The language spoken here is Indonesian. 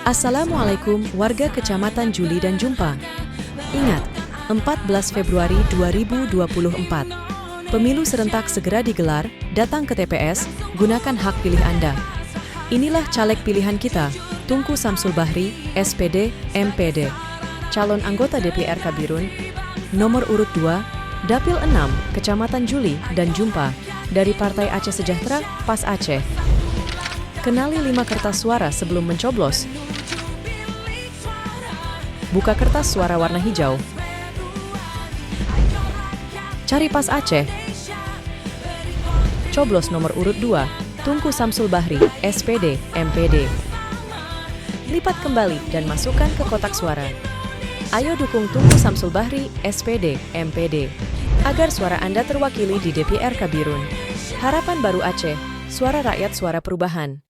Assalamualaikum warga Kecamatan Juli dan Jumpa. Ingat, 14 Februari 2024. Pemilu serentak segera digelar, datang ke TPS, gunakan hak pilih Anda. Inilah caleg pilihan kita, Tungku Samsul Bahri, SPD, MPD. Calon anggota DPR Kabirun, nomor urut 2, Dapil 6, Kecamatan Juli dan Jumpa, dari Partai Aceh Sejahtera, PAS Aceh. Kenali 5 kertas suara sebelum mencoblos. Buka kertas suara warna hijau. Cari PAS Aceh. Coblos nomor urut 2, Tungku Samsul Bahri, SPD, MPD. Lipat kembali dan masukkan ke kotak suara. Ayo dukung Tungku Samsul Bahri, SPD, MPD, agar suara Anda terwakili di DPR Kabirun. Harapan baru Aceh, suara rakyat, suara perubahan.